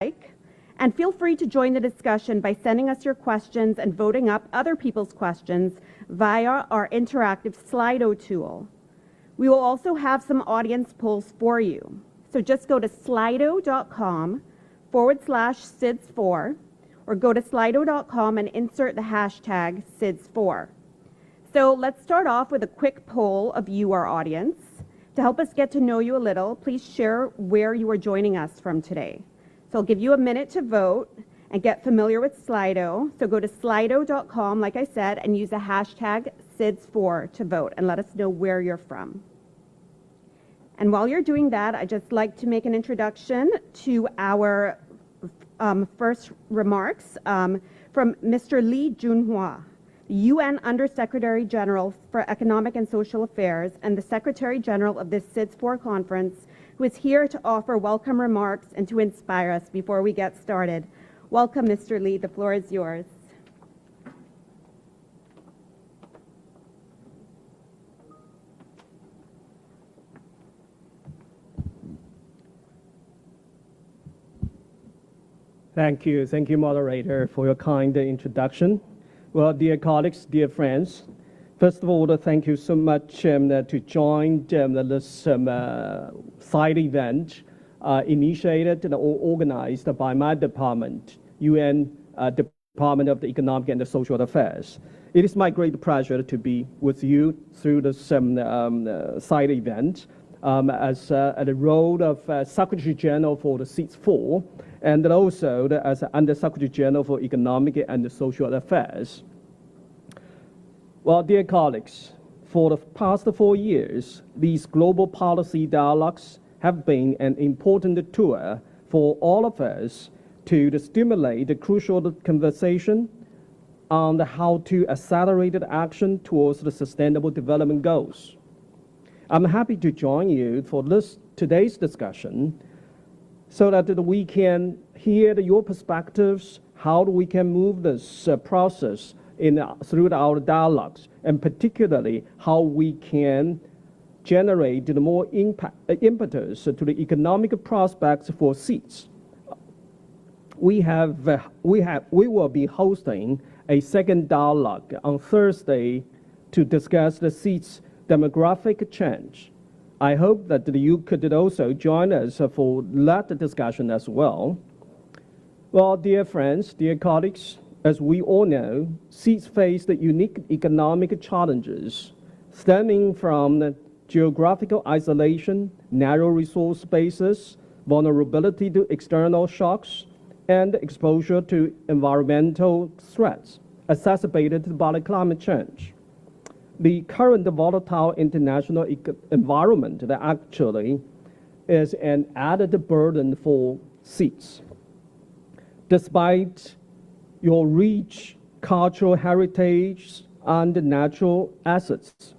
like. And feel free to join the discussion by sending us your questions and voting up other people's questions via our interactive Slido tool. We will also have some audience polls for you. So just go to slido.com/SIDS4 or go to slido.com and insert the hashtag SIDS4. So let's start off with a quick poll of you, our audience. To help us get to know you a little, please share where you are joining us from today. So I'll give you a minute to vote and get familiar with Slido. So go to slido.com, like I said, and use the hashtag SIDS4 to vote and let us know where you're from. And while you're doing that, I'd just like to make an introduction to our first remarks from Mr. Lee Junhua, UN Undersecretary General for Economic and Social Affairs and the Secretary General of this SIDS4 Conference, who is here to offer welcome remarks and to inspire us before we get started. Welcome, Mr. Lee. The floor is yours. Thank you, moderator, for your kind introduction. Well, dear colleagues, dear friends, first of all, thank you so much to join this side event initiated or organized by my department, UN Department of the Economic and the Social Affairs. It is my great pleasure to be with you through this side event as the role of Secretary General for the SIDS4 and also as Undersecretary General for Economic and Social Affairs. Well, dear colleagues, for the past 4 years, these global policy dialogues have been an important tool for all of us to stimulate the crucial conversation on how to accelerate the action towards the Sustainable Development Goals. I'm happy to join you for today's discussion so that we can hear your perspectives, how we can move this process through our dialogues, and particularly how we can generate more impetus to the economic prospects for SIDS. We will be hosting a second dialogue on Thursday to discuss the SIDS demographic change. I hope that you could also join us for that discussion as well. Well, dear friends, dear colleagues, as we all know, SIDS face unique economic challenges stemming from geographical isolation, narrow resource bases, vulnerability to external shocks, and exposure to environmental threats exacerbated by climate change. The current volatile international environment that actually is an added burden for SIDS. Despite your rich cultural heritage and natural assets,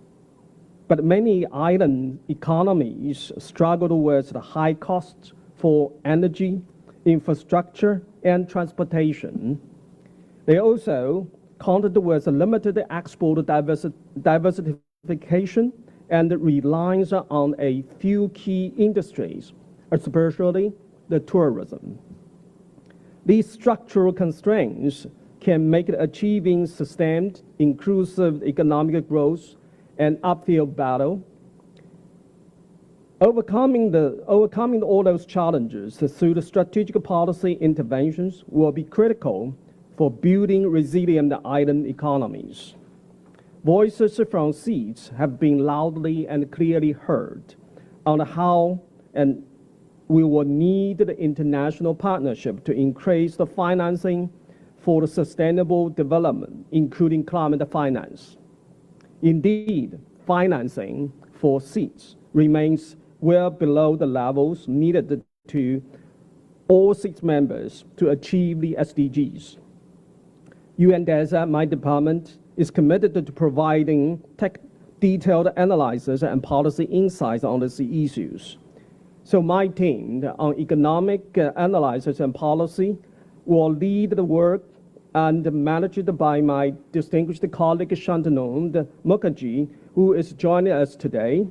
but many island economies struggle with the high costs for energy, infrastructure, and transportation. They also countered with limited export diversification and reliance on a few key industries, especially the tourism. These structural constraints can make achieving sustained, inclusive economic growth an uphill battle. Overcoming all those challenges through the strategic policy interventions will be critical for building resilient island economies. Voices from SIDS have been loudly and clearly heard on how and we will need the international partnership to increase the financing for the sustainable development, including climate finance. Indeed, financing for SIDS remains well below the levels needed to all SIDS members to achieve the SDGs. UN DESA, my department, is committed to providing detailed analysis and policy insights on these issues. So my team on economic analysis and policy will lead the work and managed by my distinguished colleague Shantanu Mukherjee, who is joining us today.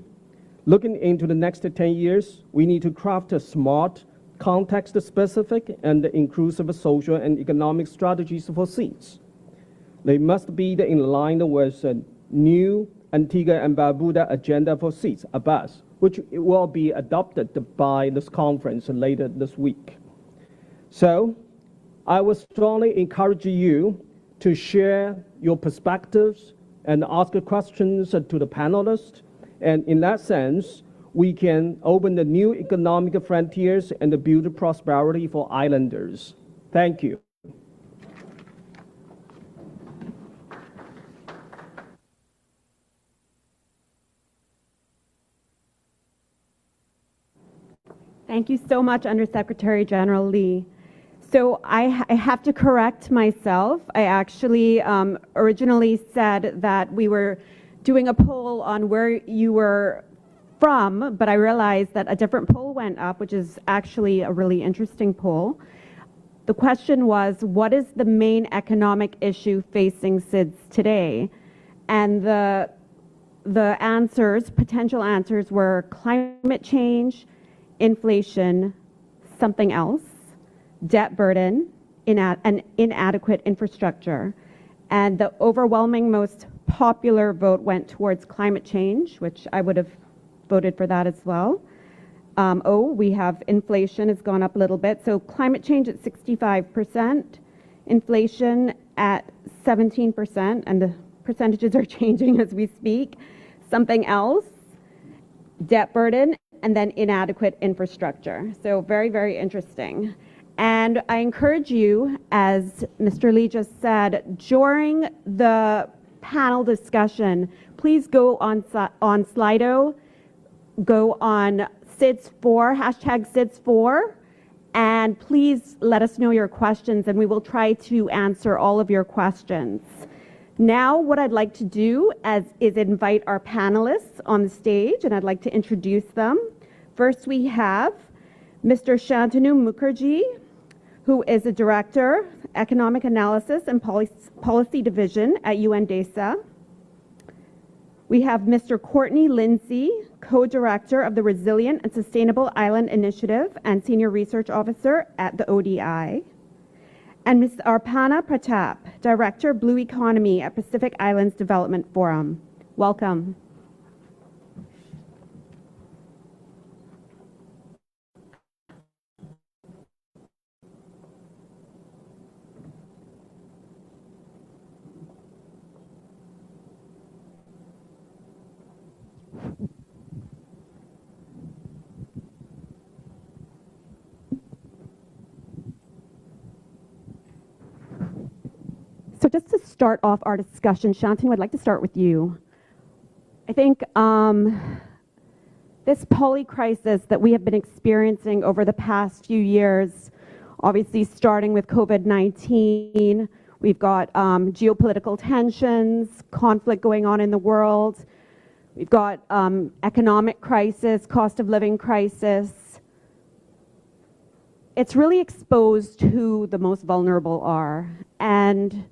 Looking into the next 10 years, we need to craft a smart, context-specific and inclusive social and economic strategies for SIDS. They must be in line with a new Antigua and Barbuda agenda for SIDS, ABAS, which will be adopted by this conference later this week. So I would strongly encourage you to share your perspectives and ask questions to the panelists. And in that sense, we can open the new economic frontiers and build prosperity for islanders. Thank you. Thank you so much, Undersecretary General Lee. So I have to correct myself. I actually originally said that we were doing a poll on where you were from, but I realized that a different poll went up, which is actually a really interesting poll. The question was, what is the main economic issue facing SIDS today? And the answers, potential answers, were climate change, inflation, something else, debt burden, and inadequate infrastructure. And the overwhelming most popular vote went towards climate change, which I would have voted for that as well. We have inflation has gone up a little bit. So climate change at 65%, inflation at 17%, and the percentages are changing as we speak. Something else, debt burden, and then inadequate infrastructure. So very, very interesting. And I encourage you, as Mr. Lee just said, during the panel discussion, please go on Slido, go on SIDS4, hashtag SIDS4, and please let us know your questions, and we will try to answer all of your questions. Now, what I'd like to do is invite our panelists on the stage, and I'd like to introduce them. First, we have Mr. Shantanu Mukherjee, who is a Director, Economic Analysis and Policy Division at UN DESA. We have Mr. Courtney Lindsay, Co-Director of the Resilient and Sustainable Island Initiative and Senior Research Officer at the ODI. And Ms. Arpana Pratap, Director, Blue Economy at Pacific Islands Development Forum. Welcome. So just to start off our discussion, Shantanu, I'd like to start with you. I think this poly-crisis that we have been experiencing over the past few years, obviously starting with COVID-19, we've got geopolitical tensions, conflict going on in the world, we've got economic crisis, cost of living crisis. It's really exposed who the most vulnerable are, and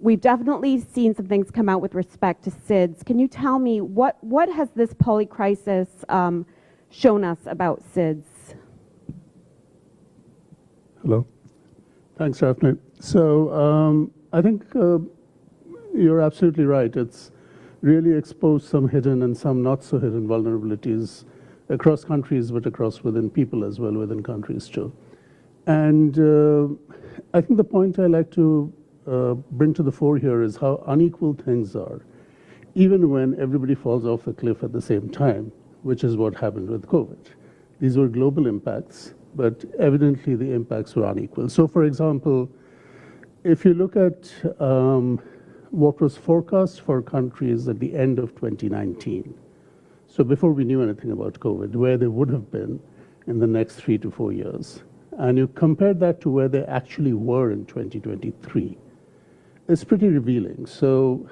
we've definitely seen some things come out with respect to SIDS. Can you tell me what has this poly-crisis shown us about SIDS? Hello. Thanks, Daphne. So I think you're absolutely right. It's really exposed some hidden and some not so hidden vulnerabilities across countries, but across within people as well, within countries too. And I think the point I like to bring to the fore here is how unequal things are, even when everybody falls off a cliff at the same time, which is what happened with COVID. These were global impacts, but evidently the impacts were unequal. So for example, if you look at what was forecast for countries at the end of 2019, so before we knew anything about COVID, where they would have been in the next 3 to 4 years, and you compare that to where they actually were in 2023, it's pretty revealing. So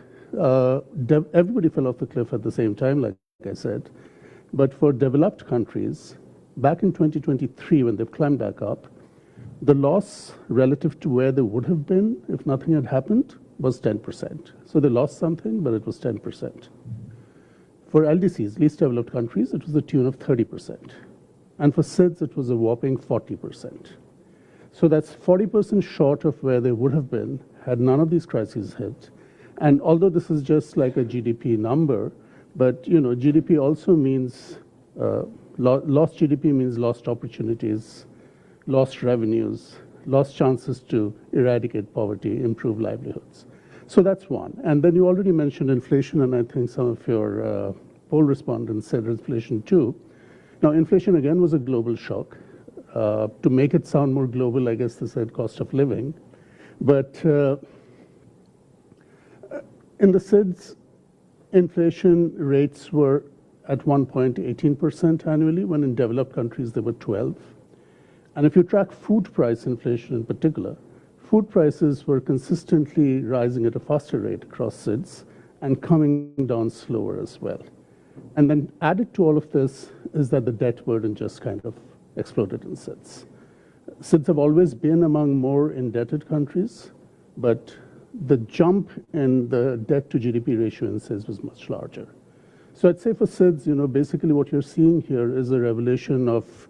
everybody fell off the cliff at the same time, like I said. But for developed countries, back in 2023, when they've climbed back up, the loss relative to where they would have been if nothing had happened was 10%. So they lost something, but it was 10%. For LDCs, least developed countries, it was the tune of 30%. And for SIDS, it was a whopping 40%. So that's 40% short of where they would have been had none of these crises hit. And although this is just like a GDP number, but GDP also means, lost GDP means lost opportunities, lost revenues, lost chances to eradicate poverty, improve livelihoods. So that's one. And then you already mentioned inflation, and I think some of your poll respondents said inflation too. Now, inflation again was a global shock. To make it sound more global, I guess they said cost of living. But in the SIDS, inflation rates were at one point 18% annually, when in developed countries they were 12. And if you track food price inflation in particular, food prices were consistently rising at a faster rate across SIDS and coming down slower as well. And then added to all of this is that the debt burden just kind of exploded in SIDS. SIDS have always been among more indebted countries, but the jump in the debt to GDP ratio in SIDS was much larger. So I'd say for SIDS, basically what you're seeing here is a revelation of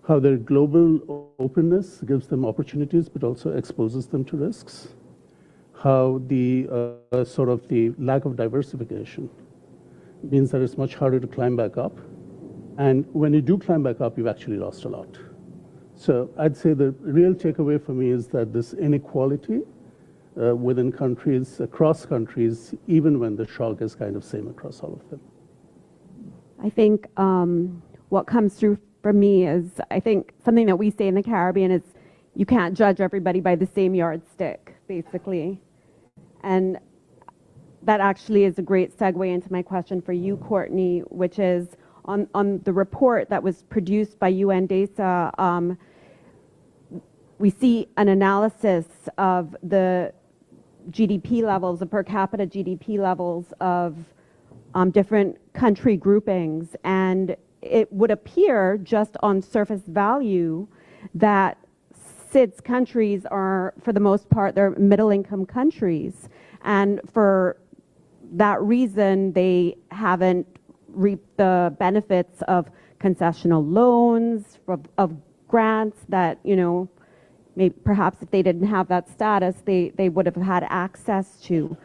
how their global openness gives them opportunities, but also exposes them to risks. How the sort of the lack of diversification means that it's much harder to climb back up. And when you do climb back up, you've actually lost a lot. So I'd say the real takeaway for me is that this inequality within countries, across countries, even when the shock is kind of same across all of them. I think what comes through for me is, I think something that we say in the Caribbean is, you can't judge everybody by the same yardstick, basically. And that actually is a great segue into my question for you, Courtney, which is on the report that was produced by UN DESA, we see an analysis of the GDP levels, the per capita GDP levels of different country groupings. And it would appear just on surface value that SIDS countries are, for the most part, they're middle income countries. And for that reason, they haven't reaped the benefits of concessional loans, of grants that, maybe perhaps if they didn't have that status, they would have had access to.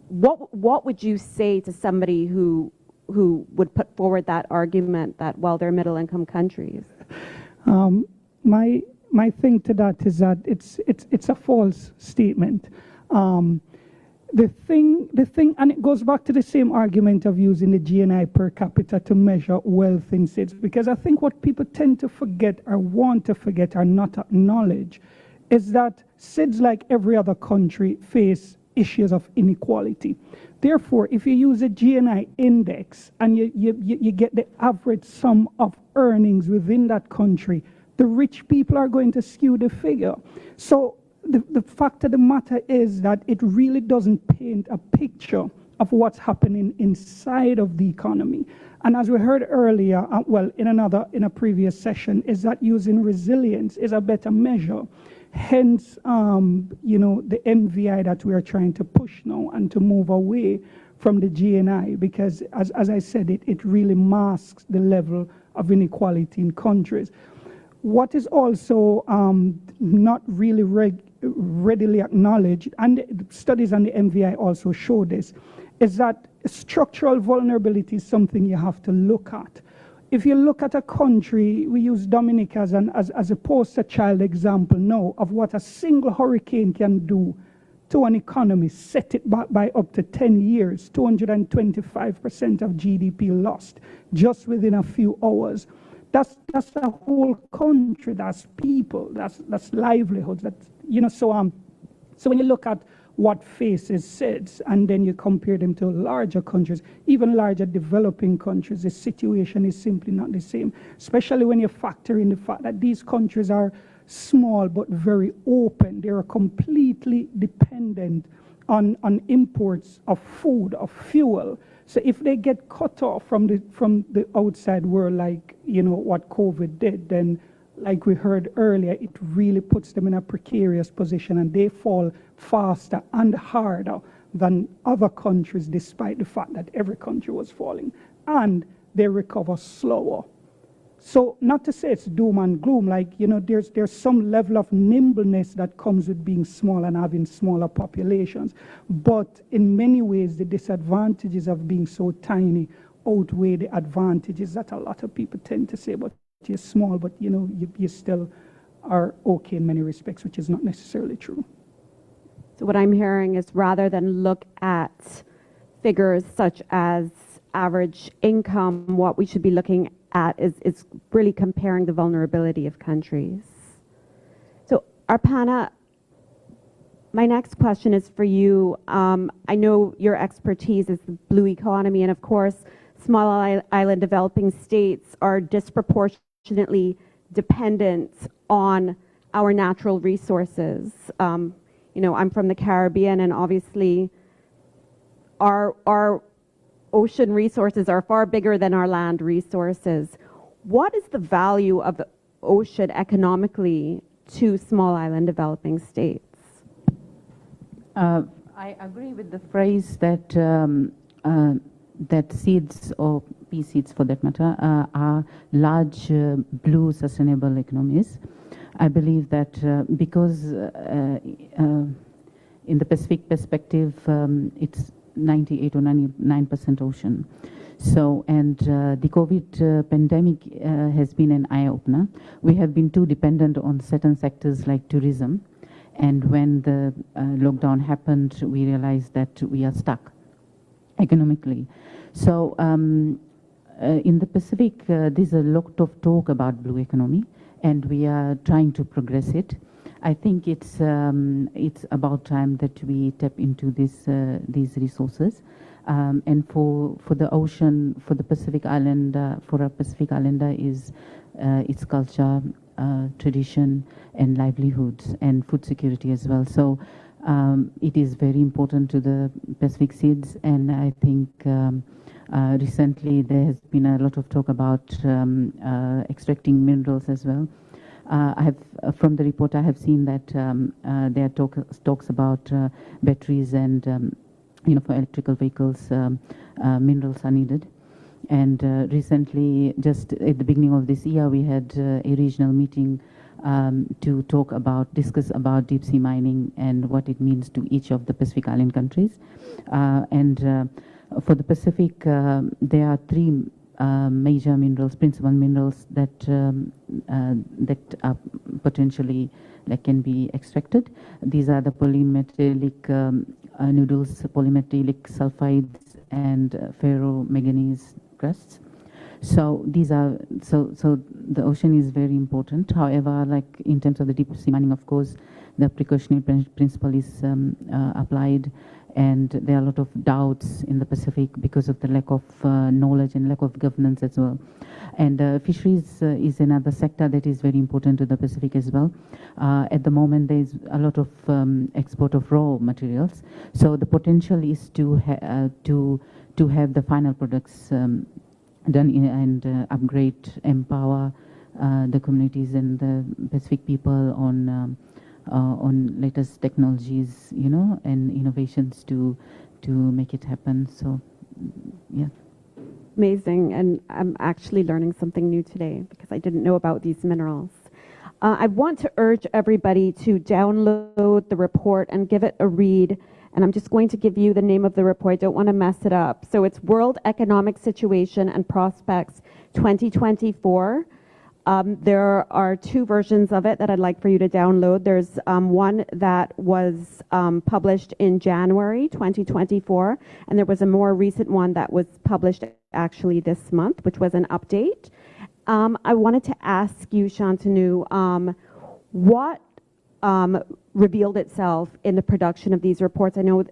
What would you say to somebody who would put forward that argument that, well, they're middle income countries? My thing to that is that it's a false statement. The thing, and it goes back to the same argument of using the GNI per capita to measure wealth in SIDS, because I think what people tend to forget or want to forget or not acknowledge is that SIDS, like every other country, face issues of inequality. Therefore, if you use a GNI index and you get the average sum of earnings within that country, the rich people are going to skew the figure. So the fact of the matter is that it really doesn't paint a picture of what's happening inside of the economy. And as we heard earlier, in a previous session, is that using resilience is a better measure. Hence, the MVI that we are trying to push now and to move away from the GNI, because as I said, it really masks the level of inequality in countries. What is also not really readily acknowledged, and studies on the MVI also show this, is that structural vulnerability is something you have to look at. If you look at a country, we use Dominica as a poster child example now of what a single hurricane can do to an economy, set it back by up to 10 years, 225% of GDP lost just within a few hours. That's a whole country, that's people, that's livelihoods, so when you look at what faces SIDS and then you compare them to larger countries, even larger developing countries, the situation is simply not the same, especially when you factor in the fact that these countries are small but very open. They are completely dependent on imports of food, of fuel. So if they get cut off from the outside world, like what COVID did, then like we heard earlier, it really puts them in a precarious position, and they fall faster and harder than other countries, despite the fact that every country was falling, and they recover slower. So not to say it's doom and gloom, like, you know, there's some level of nimbleness that comes with being small and having smaller populations. But in many ways, the disadvantages of being so tiny outweigh the advantages that a lot of people tend to say, but you're small, but you know, you still are okay in many respects, which is not necessarily true. So what I'm hearing is rather than look at figures such as average income, what we should be looking at is really comparing the vulnerability of countries. So Arpana, my next question is for you. I know your expertise is the blue economy, and of course, small island developing states are disproportionately dependent on our natural resources. You know, I'm from the Caribbean, and obviously our ocean resources are far bigger than our land resources. What is the value of the ocean economically to small island developing states? I agree with the phrase that that SIDS, or PSIDS for that matter, are large blue sustainable economies. I believe that because in the Pacific perspective, it's 98 or 99% ocean. So, and the COVID pandemic has been an eye-opener. We have been too dependent on certain sectors like tourism. And when the lockdown happened, we realized that we are stuck economically. So in the Pacific, there's a lot of talk about blue economy, and we are trying to progress it. I think it's about time that we tap into these resources. And for the ocean, for the Pacific Island, for a Pacific Islander is its culture, tradition, and livelihoods, and food security as well. So it is very important to the Pacific SIDS, and I think recently there has been a lot of talk about extracting minerals as well. I have, from the report, I have seen that there are talks about batteries and you know, for electrical vehicles, minerals are needed. And recently, just at the beginning of this year, we had a regional meeting to discuss about deep sea mining and what it means to each of the Pacific Island countries. And for the Pacific, there are three major minerals, principal minerals that are potentially can be extracted. These are the polymetallic nodules, polymetallic sulfides, and ferromanganese crusts. So these are so the ocean is very important. However, like in terms of the deep sea mining, of course, the precautionary principle is applied, and there are a lot of doubts in the Pacific because of the lack of knowledge and lack of governance as well. And fisheries is another sector that is very important to the Pacific as well. At the moment, there is a lot of export of raw materials. So the potential is to have the final products done and upgrade, empower the communities and the Pacific people on latest technologies, you know, and innovations to make it happen. So, yeah. Amazing, and I'm actually learning something new today because I didn't know about these minerals. I want to urge everybody to download the report and give it a read. And I'm just going to give you the name of the report. I don't want to mess it up. So it's World Economic Situation and Prospects 2024. There are two versions of it that I'd like for you to download. There's one that was published in January 2024, and there was a more recent one that was published actually this month, which was an update. I wanted to ask you, Shantanu, what revealed itself in the production of these reports? I know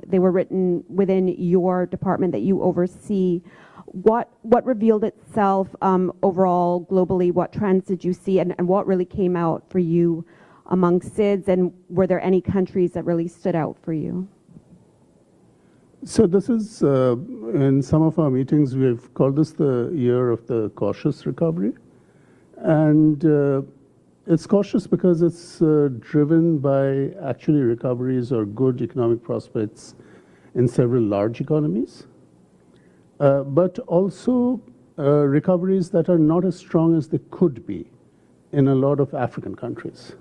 they were written within your department that you oversee. What revealed itself overall globally? What trends did you see, and what really came out for you among SIDS, and were there any countries that really stood out for you? So this is, in some of our meetings, we've called this the year of the cautious recovery. And it's cautious because it's driven by actually recoveries or good economic prospects in several large economies. But also recoveries that are not as strong as they could be in a lot of African countries.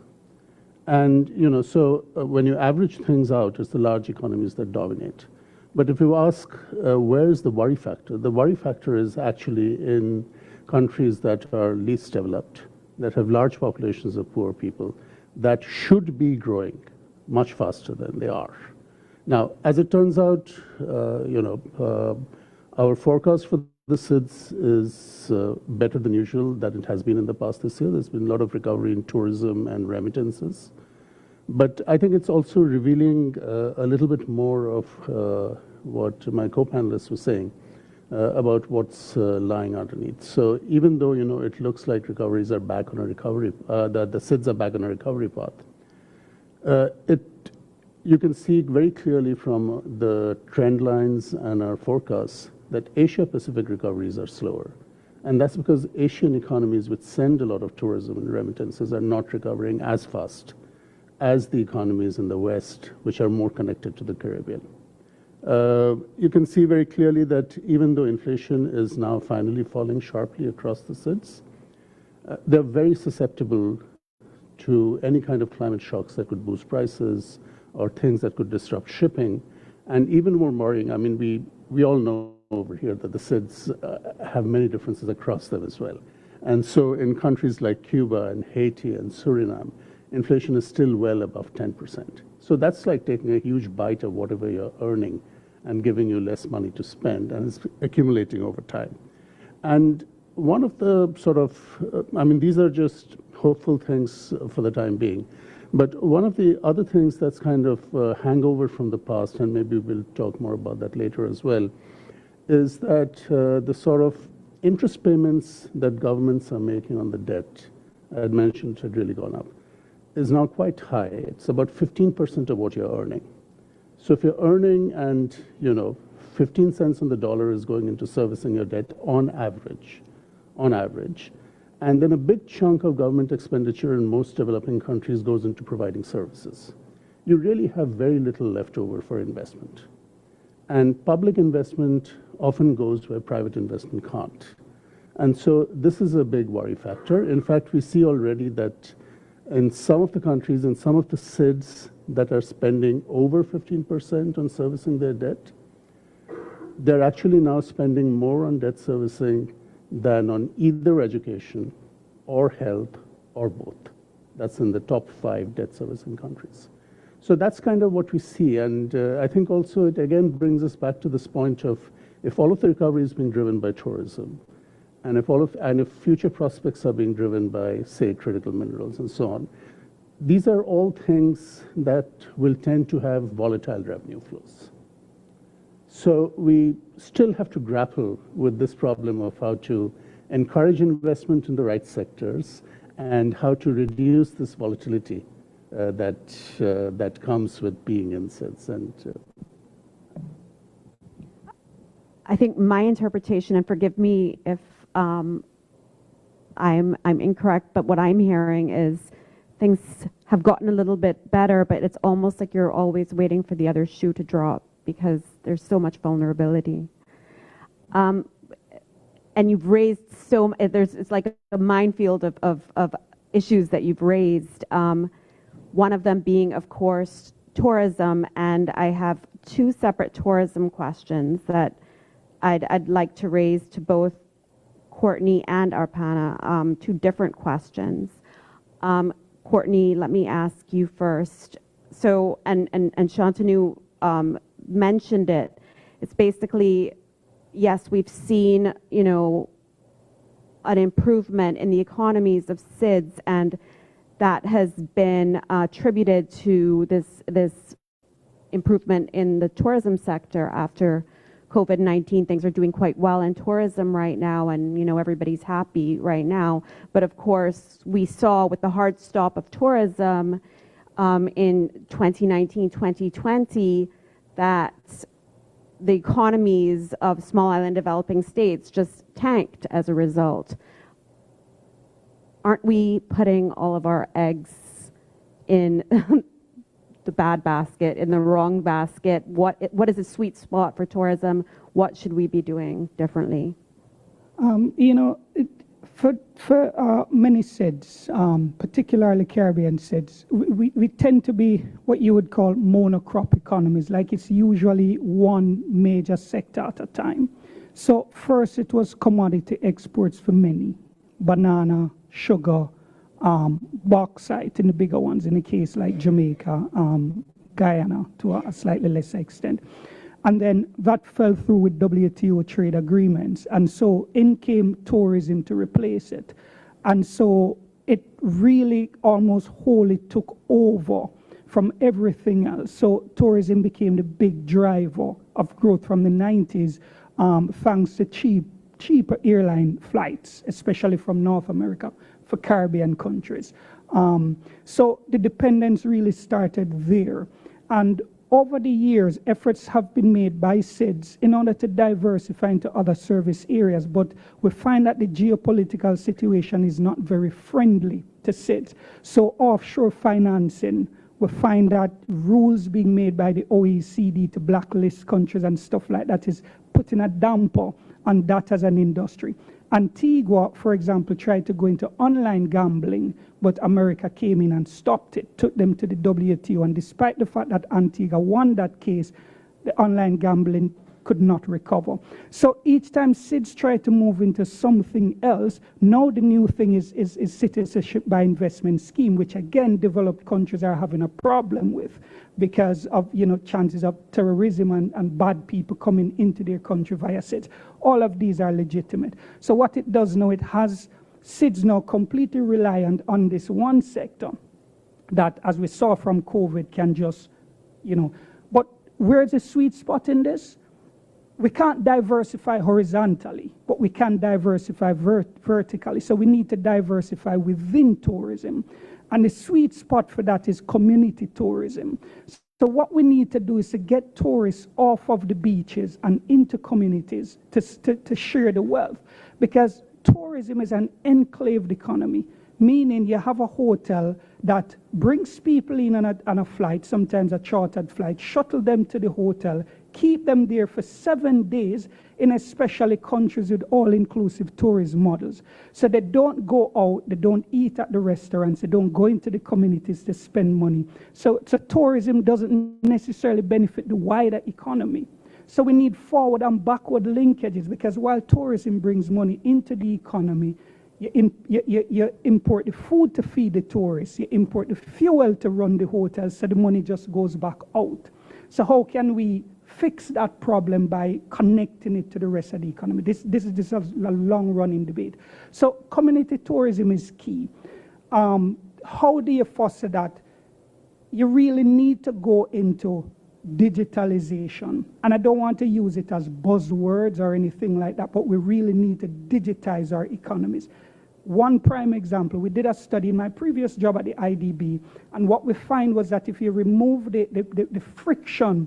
And, so when you average things out, it's the large economies that dominate. But if you ask, where is the worry factor? The worry factor is actually in countries that are least developed, that have large populations of poor people, that should be growing much faster than they are. Now, as it turns out, our forecast for the SIDS is better than usual than it has been in the past this year. There's been a lot of recovery in tourism and remittances. But I think it's also revealing a little bit more of what my co-panelists were saying about what's lying underneath. So even though, it looks like recoveries are back on a recovery, the SIDS are back on a recovery path, you can see very clearly from the trend lines and our forecasts that Asia-Pacific recoveries are slower. And that's because Asian economies, which send a lot of tourism and remittances, are not recovering as fast as the economies in the West, which are more connected to the Caribbean. You can see very clearly that even though inflation is now finally falling sharply across the SIDS, they're very susceptible to any kind of climate shocks that could boost prices or things that could disrupt shipping. And even more worrying, I mean, we all know over here that the SIDS have many differences across them as well. And so in countries like Cuba and Haiti and Suriname, inflation is still well above 10%. So that's like taking a huge bite of whatever you're earning and giving you less money to spend, and it's accumulating over time. And one of the sort of, these are just hopeful things for the time being. But one of the other things that's kind of hangover from the past, and maybe we'll talk more about that later as well, is that the sort of interest payments that governments are making on the debt, I had mentioned had really gone up, is now quite high. It's about 15% of what you're earning. So if you're earning and, 15 cents on the dollar is going into servicing your debt on average, and then a big chunk of government expenditure in most developing countries goes into providing services, you really have very little left over for investment. And public investment often goes where private investment can't. And so this is a big worry factor. In fact, we see already that in some of the countries, in some of the SIDS that are spending over 15% on servicing their debt, they're actually now spending more on debt servicing than on either education or health or both. That's in the top 5 debt servicing countries. So that's kind of what we see. And I think also it again brings us back to this point of if all of the recovery is being driven by tourism, and if future prospects are being driven by, say, critical minerals and so on, these are all things that will tend to have volatile revenue flows. So we still have to grapple with this problem of how to encourage investment in the right sectors and how to reduce this volatility that comes with being in SIDS. And I think my interpretation, and forgive me if I'm incorrect, but what I'm hearing is things have gotten a little bit better, but it's almost like you're always waiting for the other shoe to drop because there's so much vulnerability. And you've raised it's like a minefield of issues that you've raised. One of them being, of course, tourism, and I have 2 separate tourism questions that I'd like to raise to both Courtney and Arpana, 2 different questions. Courtney, let me ask you first. So, and Shantanu mentioned it. It's basically, yes, we've seen, an improvement in the economies of SIDS, and that has been attributed to this improvement in the tourism sector after COVID-19. Things are doing quite well in tourism right now, and everybody's happy right now. But of course, we saw with the hard stop of tourism in 2019, 2020, that the economies of small island developing states just tanked as a result. Aren't we putting all of our eggs in the bad basket, in the wrong basket? What is a sweet spot for tourism? What should we be doing differently? You know, for many SIDS, particularly Caribbean SIDS, we tend to be what you would call monocrop economies, like it's usually one major sector at a time. So first it was commodity exports for many, banana, sugar, bauxite in the bigger ones, in the case like Jamaica, Guyana to a slightly lesser extent. And then that fell through with WTO trade agreements. And so in came tourism to replace it. And so it really almost wholly took over from everything else. So tourism became the big driver of growth from the 90s, thanks to cheaper airline flights, especially from North America for Caribbean countries. So the dependence really started there. And over the years, efforts have been made by SIDS in order to diversify into other service areas, but we find that the geopolitical situation is not very friendly to SIDS. So offshore financing, we find that rules being made by the OECD to blacklist countries and stuff like that is putting a damper on that as an industry. Antigua, for example, tried to go into online gambling, but America came in and stopped it, took them to the WTO, and despite the fact that Antigua won that case, the online gambling could not recover. So each time SIDS tried to move into something else, now the new thing is citizenship by investment scheme, which again developed countries are having a problem with because of, you know, chances of terrorism and bad people coming into their country via SIDS. All of these are legitimate. So what it does now, it has SIDS now completely reliant on this one sector that, as we saw from COVID, can just, you know, but where's the sweet spot in this? We can't diversify horizontally, but we can diversify vertically. So we need to diversify within tourism. And the sweet spot for that is community tourism. So what we need to do is to get tourists off of the beaches and into communities to share the wealth. Because tourism is an enclaved economy, meaning you have a hotel that brings people in on a flight, sometimes a chartered flight, shuttle them to the hotel, keep them there for 7 days in especially countries with all-inclusive tourism models. So they don't go out, they don't eat at the restaurants, they don't go into the communities to spend money. So tourism doesn't necessarily benefit the wider economy. So we need forward and backward linkages, because while tourism brings money into the economy, you import the food to feed the tourists, you import the fuel to run the hotels, so the money just goes back out. So how can we fix that problem by connecting it to the rest of the economy? This is a long-running debate. So community tourism is key. How do you foster that? You really need to go into digitalization. And I don't want to use it as buzzwords or anything like that, but we really need to digitize our economies. One prime example, we did a study in my previous job at the IDB, and what we find was that if you remove the friction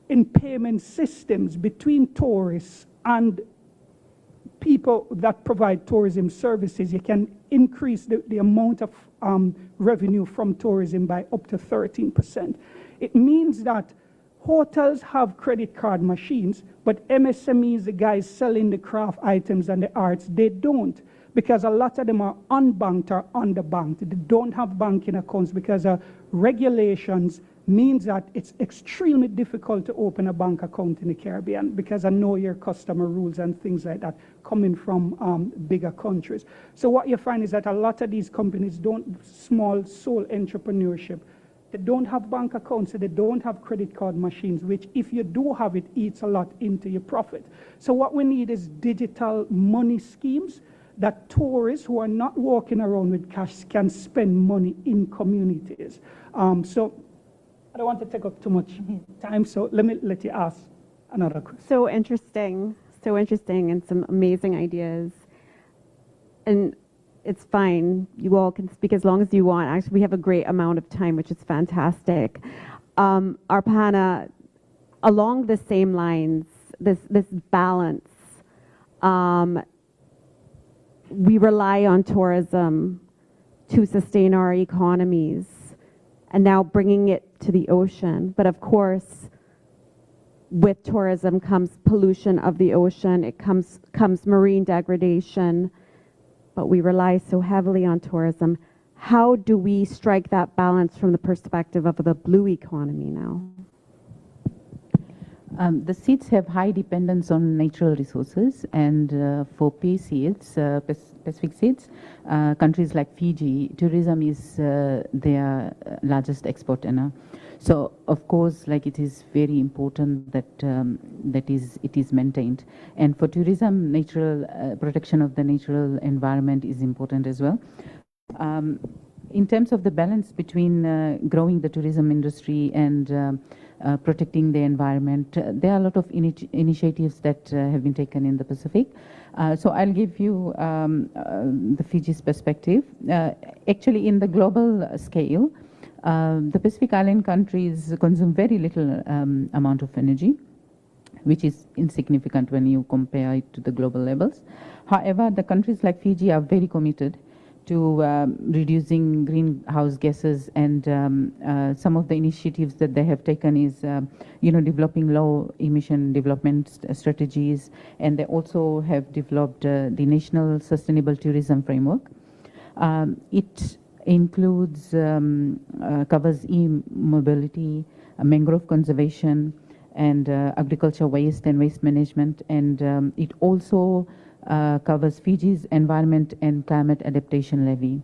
in payment systems between tourists and people that provide tourism services, you can increase the amount of revenue from tourism by up to 13%. It means that hotels have credit card machines, but MSMEs, the guys selling the craft items and the arts, they don't, because a lot of them are unbanked or underbanked. They don't have banking accounts because regulations means that it's extremely difficult to open a bank account in the Caribbean because I know your customer rules and things like that coming from bigger countries. So what you find is that a lot of these companies small sole entrepreneurship, they don't have bank accounts, so they don't have credit card machines, which if you do have it, eats a lot into your profit. So what we need is digital money schemes that tourists who are not walking around with cash can spend money in communities. So I don't want to take up too much time, so let me let you ask another question. So interesting, and some amazing ideas. And it's fine, you all can speak as long as you want. Actually, we have a great amount of time, which is fantastic. Arpana, along the same lines, this balance, we rely on tourism to sustain our economies, and now bringing it to the ocean. But of course, with tourism comes pollution of the ocean, it comes marine degradation, but we rely so heavily on tourism. How do we strike that balance from the perspective of the blue economy now? The SIDS have high dependence on natural resources, and for PSIDS, Pacific SIDS, countries like Fiji, tourism is their largest export earner. So, of course, like it is very important that it is maintained. And for tourism, natural protection of the natural environment is important as well. In terms of the balance between growing the tourism industry and protecting the environment, there are a lot of initiatives that have been taken in the Pacific. So I'll give you the Fiji's perspective. Actually, in the global scale, the Pacific Island countries consume very little amount of energy, which is insignificant when you compare it to the global levels. However, the countries like Fiji are very committed to reducing greenhouse gases, and some of the initiatives that they have taken is, developing low emission development strategies, and they also have developed the National Sustainable Tourism Framework. It includes, covers e-mobility, mangrove conservation, and agriculture waste and waste management, and it also covers Fiji's environment and climate adaptation levy.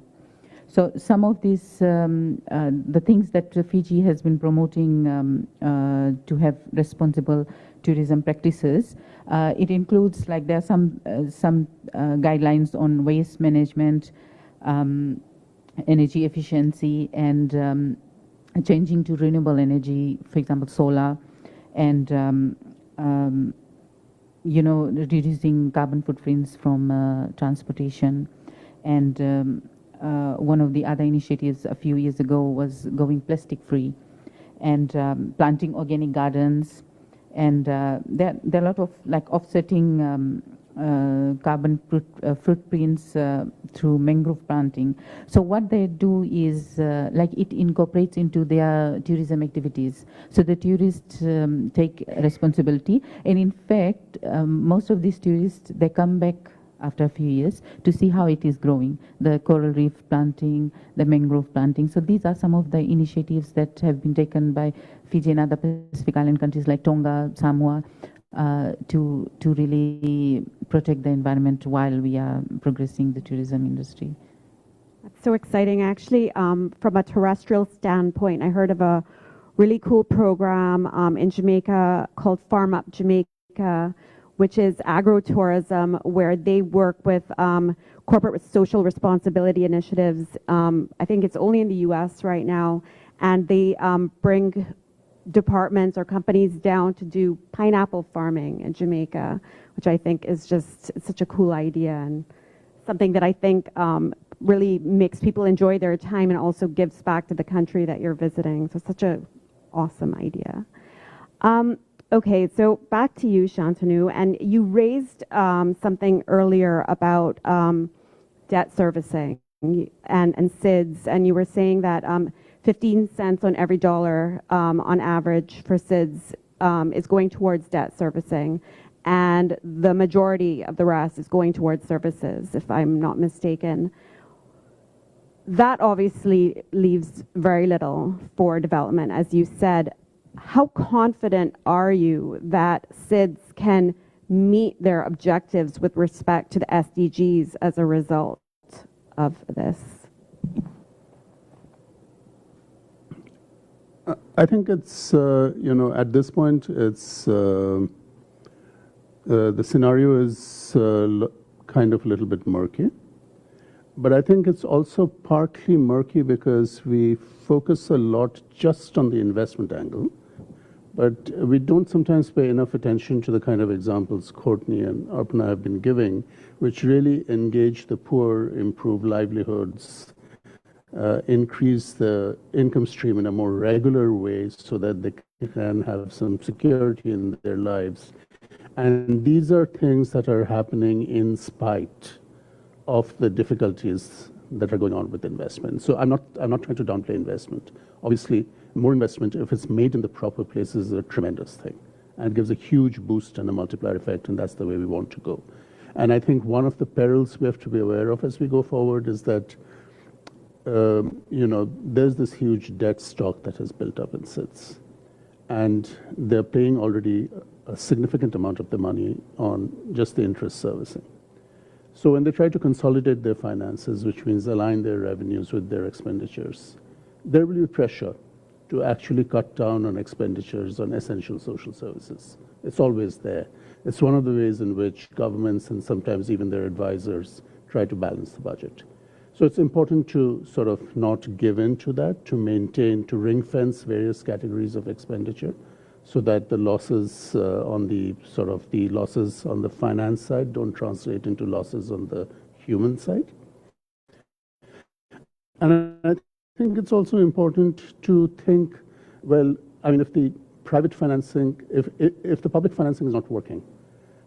So some of these, the things that Fiji has been promoting to have responsible tourism practices, it includes, like, there are some guidelines on waste management, energy efficiency, and changing to renewable energy, for example, solar, and reducing carbon footprints from transportation. And one of the other initiatives a few years ago was going plastic free, and planting organic gardens, and there are a lot of, like, offsetting carbon footprints through mangrove planting. So what they do is, like, it incorporates into their tourism activities. So the tourists take responsibility, and in fact, most of these tourists, they come back after a few years to see how it is growing, the coral reef planting, the mangrove planting. So these are some of the initiatives that have been taken by Fiji and other Pacific Island countries like Tonga, Samoa, to really protect the environment while we are progressing the tourism industry. That's so exciting. Actually, from a terrestrial standpoint, I heard of a really cool program in Jamaica called Farm Up Jamaica, which is agro-tourism, where they work with corporate social responsibility initiatives. I think it's only in the US right now, and they bring departments or companies down to do pineapple farming in Jamaica, which I think is just such a cool idea, and something that I think really makes people enjoy their time and also gives back to the country that you're visiting. So such a awesome idea. Okay, so back to you, Shantanu, and you raised something earlier about debt servicing and SIDS, and you were saying that 15 cents on every dollar on average for SIDS is going towards debt servicing, and the majority of the rest is going towards services, if I'm not mistaken. That obviously leaves very little for development, as you said. How confident are you that SIDS can meet their objectives with respect to the SDGs as a result of this? I think it's, at this point, it's the scenario is kind of a little bit murky. But I think it's also partly murky because we focus a lot just on the investment angle. But we don't sometimes pay enough attention to the kind of examples Courtney and Arpana have been giving, which really engage the poor, improve livelihoods, increase the income stream in a more regular way so that they can have some security in their lives. And these are things that are happening in spite of the difficulties that are going on with investment. So I'm not trying to downplay investment. Obviously, more investment, if it's made in the proper places, is a tremendous thing. and gives a huge boost and a multiplier effect, and that's the way we want to go. And I think one of the perils we have to be aware of as we go forward is that there's this huge debt stock that has built up in SIDS, and they're paying already a significant amount of the money on just the interest servicing. So when they try to consolidate their finances, which means align their revenues with their expenditures, there will be pressure to actually cut down on expenditures on essential social services. It's always there. It's one of the ways in which governments and sometimes even their advisors try to balance the budget. So it's important to sort of not give in to that, to maintain, to ring fence various categories of expenditure so that the losses on the losses on the finance side don't translate into losses on the human side. And I think it's also important to think, well, I mean, if the private financing, if the public financing is not working,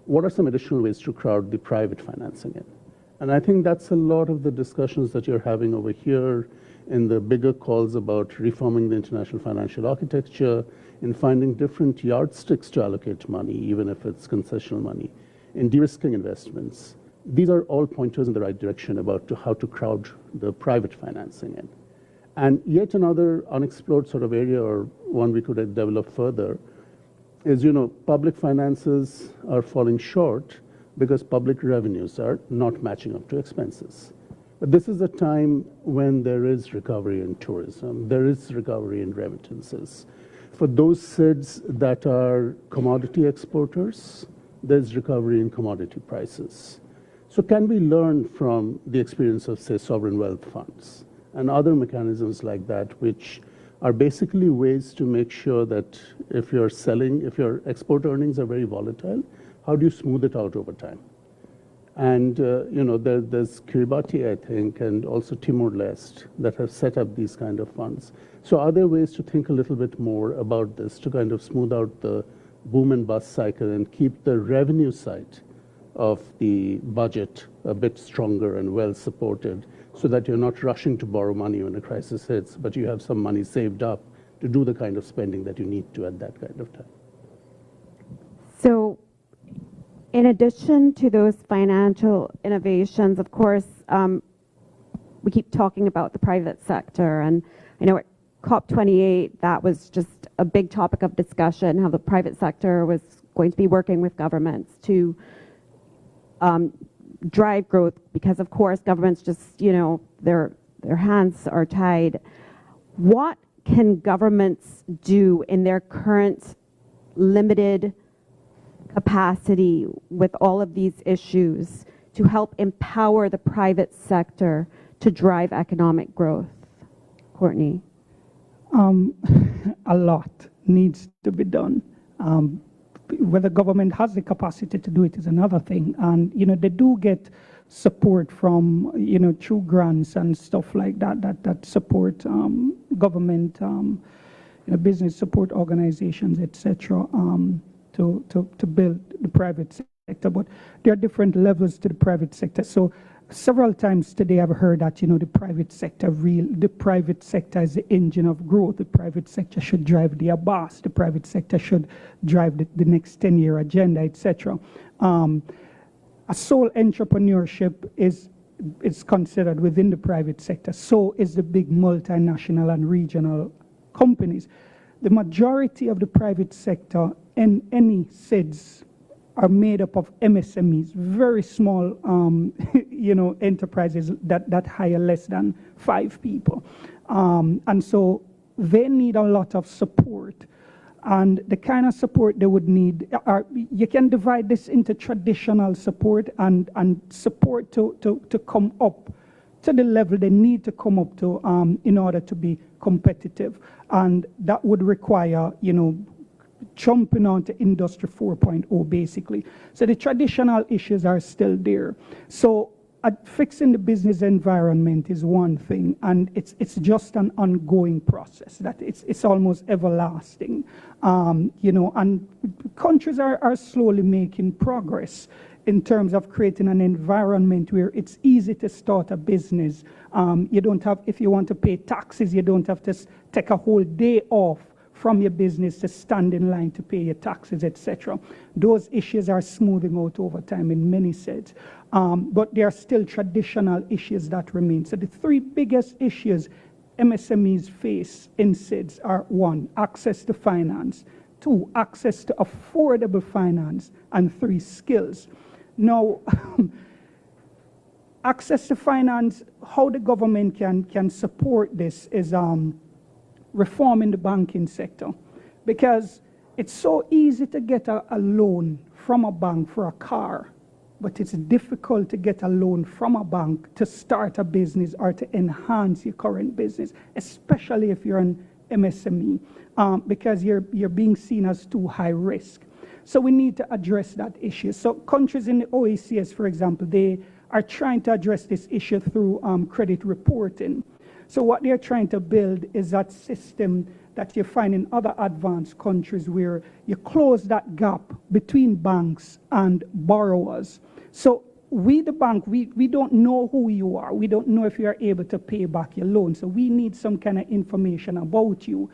what are some additional ways to crowd the private financing in? And I think that's a lot of the discussions that you're having over here in the bigger calls about reforming the international financial architecture, in finding different yardsticks to allocate money, even if it's concessional money, in de-risking investments. These are all pointers in the right direction about how to crowd the private financing in. And yet another unexplored sort of area, or one we could develop further, is, public finances are falling short because public revenues are not matching up to expenses. But this is a time when there is recovery in tourism, there is recovery in remittances. For those SIDS that are commodity exporters, there's recovery in commodity prices. So can we learn from the experience of, say, sovereign wealth funds and other mechanisms like that, which are basically ways to make sure that if your export earnings are very volatile, how do you smooth it out over time? And there's Kiribati, I think, and also Timor-Leste that have set up these kind of funds. So are there ways to think a little bit more about this to kind of smooth out the boom and bust cycle and keep the revenue side of the budget a bit stronger and well supported, so that you're not rushing to borrow money when a crisis hits, but you have some money saved up to do the kind of spending that you need to at that kind of time? So in addition to those financial innovations, of course, we keep talking about the private sector. And I know at COP28, that was just a big topic of discussion, how the private sector was going to be working with governments to drive growth, because of course governments just, their hands are tied. What can governments do in their current limited capacity with all of these issues to help empower the private sector to drive economic growth? Courtney? A lot needs to be done. Whether government has the capacity to do it is another thing. And, they do get support from, through grants and stuff like that support government, business support organizations, etc., to build the private sector. But there are different levels to the private sector. So several times today I've heard that, the private sector is the engine of growth. The private sector should drive the Abbas. The private sector should drive the next 10-year agenda, etc. A sole entrepreneurship is considered within the private sector. So is the big multinational and regional companies. The majority of the private sector in any SIDS are made up of MSMEs, very small, enterprises that hire less than 5 people. And so they need a lot of support. And the kind of support they would need you can divide this into traditional support and support to come up to the level they need to come up to in order to be competitive. And that would require, jumping onto Industry 4.0 basically. So the traditional issues are still there. So fixing the business environment is one thing, and it's just an ongoing process that it's almost everlasting. And countries are slowly making progress in terms of creating an environment where it's easy to start a business. You don't have, if you want to pay taxes, you don't have to take a whole day off from your business to stand in line to pay your taxes, etc. Those issues are smoothing out over time in many SIDS. But there are still traditional issues that remain. So the three biggest issues MSMEs face in SIDS are: 1, access to finance; 2, access to affordable finance; and 3, skills. Now, access to finance, how the government can support this is reforming the banking sector, because it's so easy to get a loan from a bank for a car, but it's difficult to get a loan from a bank to start a business or to enhance your current business, especially if you're an MSME, because you're being seen as too high risk. So we need to address that issue. So countries in the OECS, for example, they are trying to address this issue through credit reporting. So what they're trying to build is that system that you find in other advanced countries, where you close that gap between banks and borrowers. So we, the bank, we don't know who you are. We don't know if you are able to pay back your loan. So we need some kind of information about you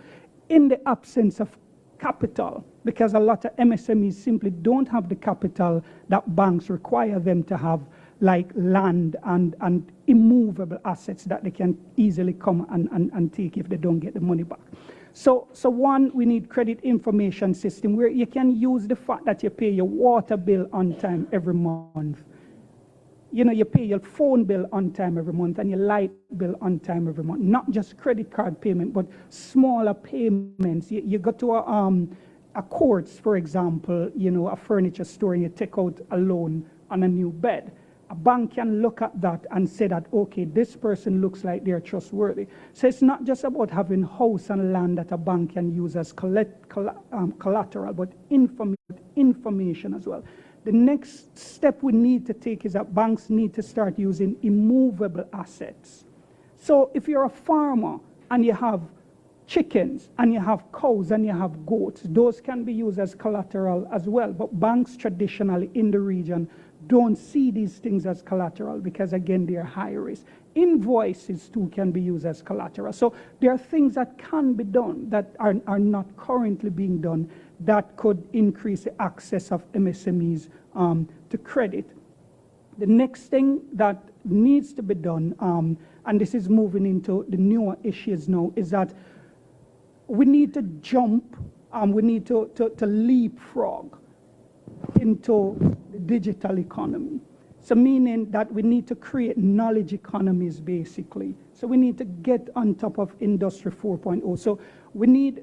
in the absence of capital, because a lot of MSMEs simply don't have the capital that banks require them to have, like land and immovable assets that they can easily come and take if they don't get the money back. So one, we need credit information system where you can use the fact that you pay your water bill on time every month. You know, you pay your phone bill on time every month and your light bill on time every month. Not just credit card payment, but smaller payments. You go to a Courts, for example, you know, a furniture store, and you take out a loan on a new bed. A bank can look at that and say that, okay, this person looks like they're trustworthy. So it's not just about having house and land that a bank can use as collateral, but information as well. The next step we need to take is that banks need to start using immovable assets. So if you're a farmer and you have chickens and you have cows and you have goats, those can be used as collateral as well. But banks traditionally in the region don't see these things as collateral because, again, they're high risk. Invoices too can be used as collateral. So there are things that can be done that are not currently being done that could increase the access of MSMEs to credit. The next thing that needs to be done, and this is moving into the newer issues now, is that we need to jump, we need to leapfrog into the digital economy. So meaning that we need to create knowledge economies, basically. So we need to get on top of Industry 4.0. So we need,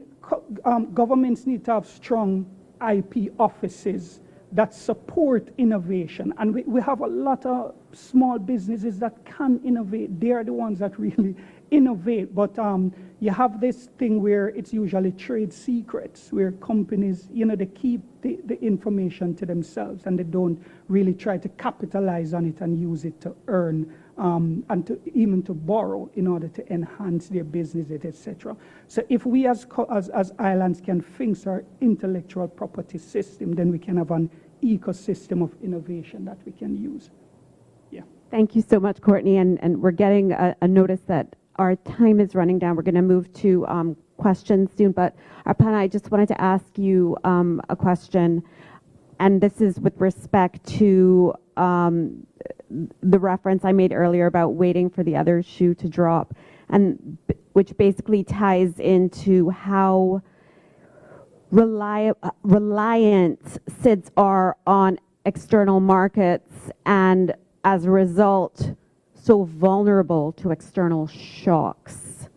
governments need to have strong IP offices that support innovation. And we have a lot of small businesses that can innovate. They are the ones that really innovate. But you have this thing where it's usually trade secrets, where companies, you know, they keep the information to themselves and they don't really try to capitalize on it and use it to earn and to even to borrow in order to enhance their business, etc. So if we as islands can fix our intellectual property system, then we can have an ecosystem of innovation that we can use. Yeah. Thank you so much, Courtney. And we're getting a notice that our time is running down. We're going to move to questions soon. But Arpana, I just wanted to ask you a question. And this is with respect to the reference I made earlier about waiting for the other shoe to drop, and which basically ties into how reliant SIDS are on external markets, and as a result, so vulnerable to external shocks.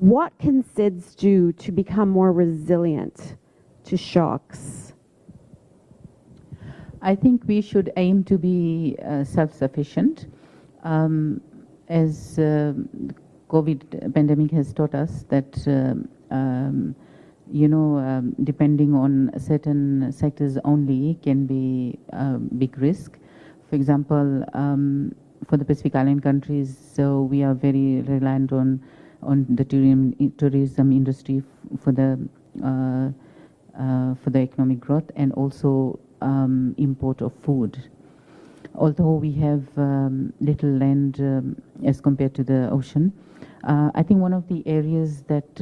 What can SIDS do to become more resilient to shocks? I think we should aim to be self-sufficient. As COVID pandemic has taught us that, depending on certain sectors only can be a big risk. For example, for the Pacific Island countries, so we are very reliant on the tourism industry for the economic growth, and also import of food. Although we have little land as compared to the ocean, I think one of the areas that,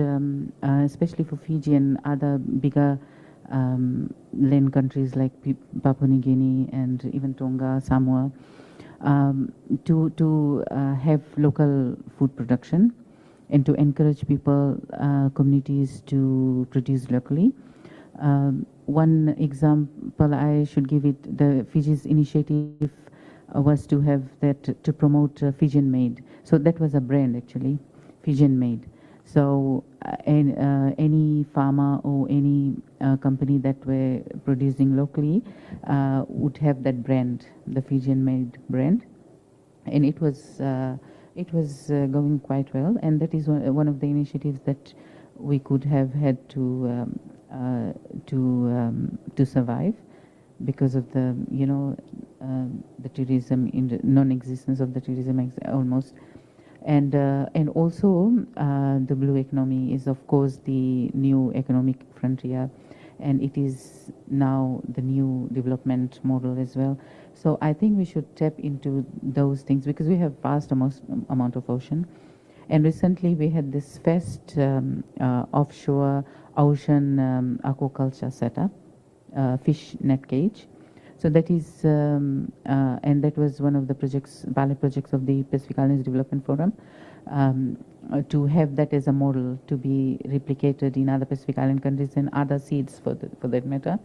especially for Fiji and other bigger land countries like Papua New Guinea and even Tonga, Samoa, to have local food production and to encourage people, communities to produce locally. One example I should give it, the Fiji's initiative was to have that, to promote Fijian made. So that was a brand actually, Fijian made. So any farmer or any company that were producing locally would have that brand, the Fijian made brand. And it was going quite well, and that is one of the initiatives that we could have had to survive because of the the tourism, in the non-existence of the tourism almost. And also the blue economy is of course the new economic frontier, and it is now the new development model as well. So I think we should tap into those things because we have vast amount of ocean. And recently we had this first offshore ocean aquaculture setup, fish net cage. So that is, and that was one of the projects, pilot projects of the Pacific Islands Development Forum, to have that as a model to be replicated in other Pacific Island countries and other SIDS for that matter,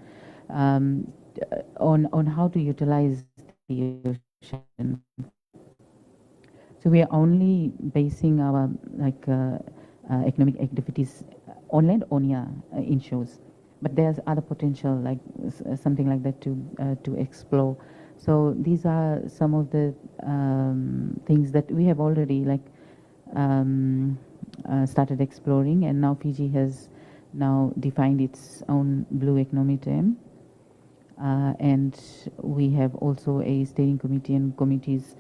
on how to utilize the ocean. So we are only basing our economic activities on land or near inshores. But there's other potential, like something like that, to explore. So these are some of the things that we have already started exploring, and now Fiji has now defined its own blue economy term, and we have also a steering committee and committees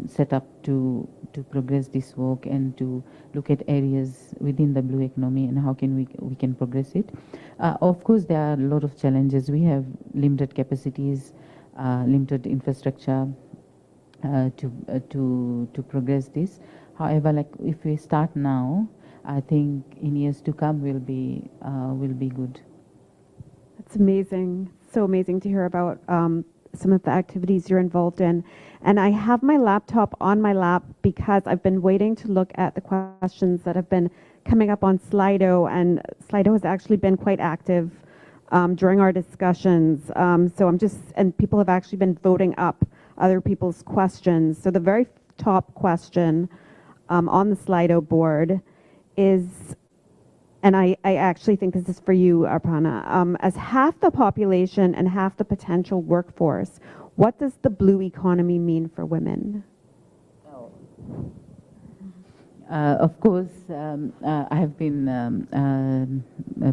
set up to progress this work and to look at areas within the blue economy and how can we can progress it. Of course, there are a lot of challenges. We have limited capacities, limited infrastructure to progress this. However, if we start now, I think in years to come will be good. That's amazing. So amazing to hear about some of the activities you're involved in. And I have my laptop on my lap because I've been waiting to look at the questions that have been coming up on Slido, and Slido has actually been quite active during our discussions. And people have actually been voting up other people's questions. So the very top question on the Slido board is, and I actually think this is for you, Arpana. As half the population and half the potential workforce, what does the blue economy mean for women? Of course, I have been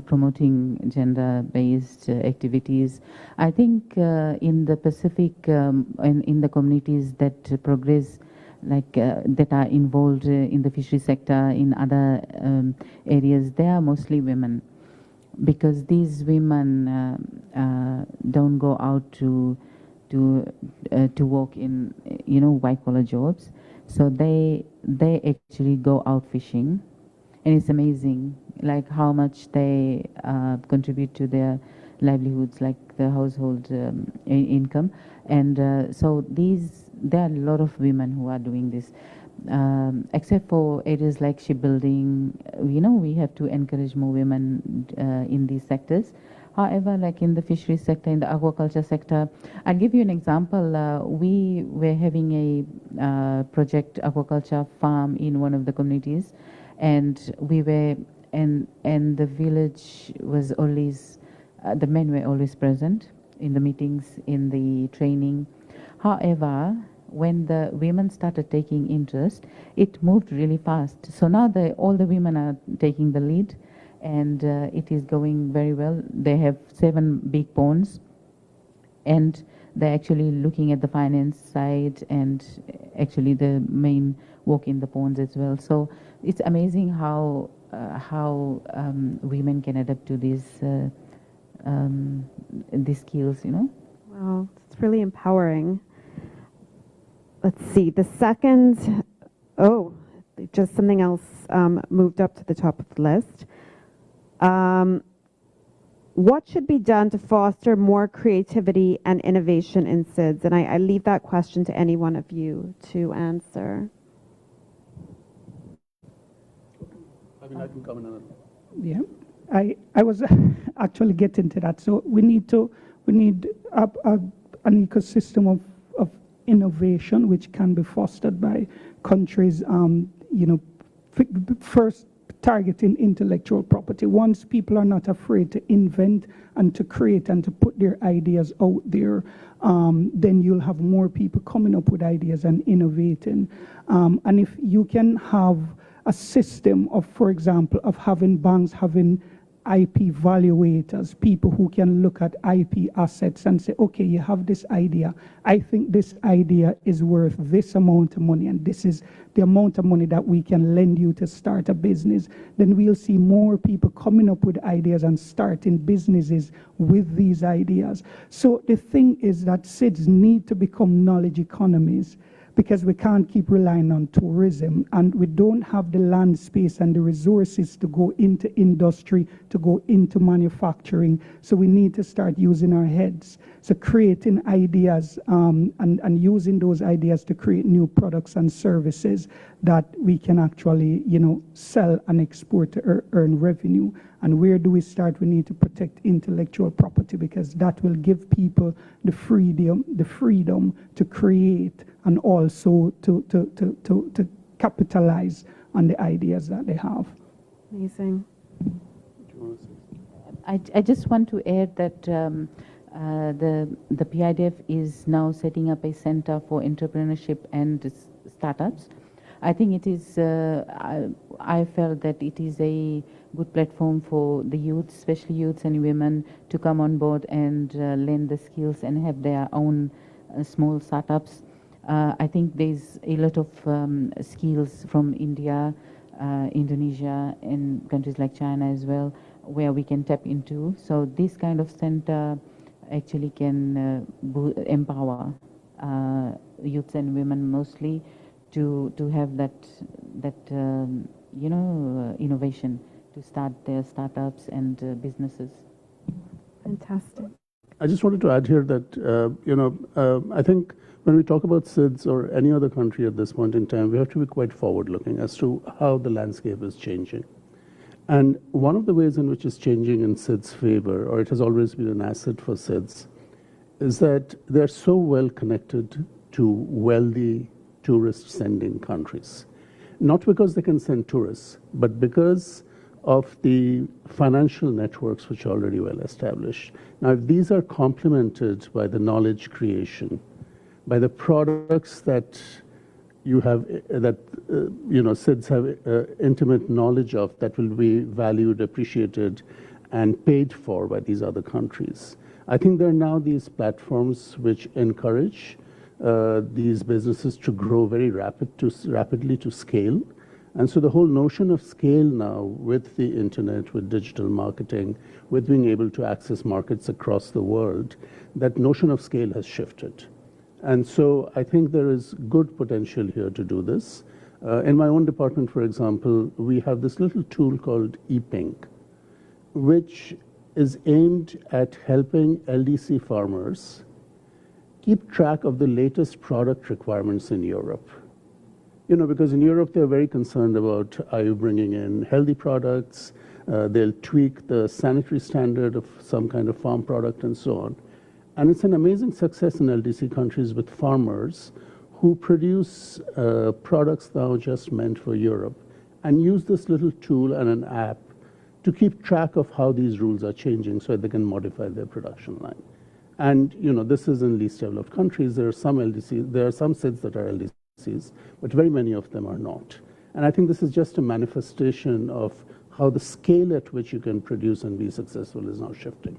promoting gender-based activities. I think in the Pacific, in the communities that progress, that are involved in the fishery sector, in other areas, they are mostly women, because these women don't go out to work in white-collar jobs. So they actually go out fishing, and it's amazing how much they contribute to their livelihoods, like the household income. And so there are a lot of women who are doing this, except for areas like shipbuilding. We have to encourage more women in these sectors. However, in the fishery sector, in the aquaculture sector, I'll give you an example. We were having a project aquaculture farm in one of the communities, and we were, and the village was always, the men were always present in the meetings, in the training. However, when the women started taking interest, it moved really fast. So now all the women are taking the lead, and it is going very well. They have 7 big ponds, and they're actually looking at the finance side and actually the main work in the ponds as well. So it's amazing how women can adapt to these skills, Wow, it's really empowering. Let's see, the second, just something else moved up to the top of the list. What should be done to foster more creativity and innovation in SIDS? And I leave that question to any one of you to answer. I mean, I can comment on it. Yeah, I was actually getting to that. So we need an ecosystem of innovation which can be fostered by countries, first targeting intellectual property. Once people are not afraid to invent and to create and to put their ideas out there, then you'll have more people coming up with ideas and innovating. And if you can have a system of, for example, of having banks having IP evaluators, people who can look at IP assets and say, okay, you have this idea. I think this idea is worth this amount of money, and this is the amount of money that we can lend you to start a business. Then we'll see more people coming up with ideas and starting businesses with these ideas. So the thing is that SIDS need to become knowledge economies, because we can't keep relying on tourism, and we don't have the land space and the resources to go into industry, to go into manufacturing. So we need to start using our heads. So creating ideas and using those ideas to create new products and services that we can actually, sell and export to earn revenue. And where do we start? We need to protect intellectual property, because that will give people the freedom to create and also to capitalize on the ideas that they have. Amazing. I just want to add that the PIDF is now setting up a center for entrepreneurship and startups. I think it is, I felt that it is a good platform for the youth, especially youths and women, to come on board and learn the skills and have their own small startups. I think there's a lot of skills from India, Indonesia, and countries like China as well, where we can tap into. So this kind of center actually can empower youths and women mostly to have that innovation to start their startups and businesses. Fantastic. I just wanted to add here that, I think when we talk about SIDS or any other country at this point in time, we have to be quite forward-looking as to how the landscape is changing. And one of the ways in which it's changing in SIDS' favor, or it has always been an asset for SIDS, is that they're so well connected to wealthy tourist-sending countries. Not because they can send tourists, but because of the financial networks which are already well established. Now, if these are complemented by the knowledge creation, by the products that you have, SIDS have intimate knowledge of, that will be valued, appreciated, and paid for by these other countries. I think there are now these platforms which encourage these businesses to grow very rapidly to scale. And so the whole notion of scale now, with the internet, with digital marketing, with being able to access markets across the world, that notion of scale has shifted. And so I think there is good potential here to do this. In my own department, for example, we have this little tool called ePink, which is aimed at helping LDC farmers keep track of the latest product requirements in Europe. Because in Europe, they're very concerned about, are you bringing in healthy products? They'll tweak the sanitary standard of some kind of farm product and so on. And it's an amazing success in LDC countries with farmers who produce products now just meant for Europe and use this little tool and an app to keep track of how these rules are changing so that they can modify their production line. And this is in least developed countries. There are some LDCs, there are some SIDS that are LDCs, but very many of them are not. And I think this is just a manifestation of how the scale at which you can produce and be successful is now shifting.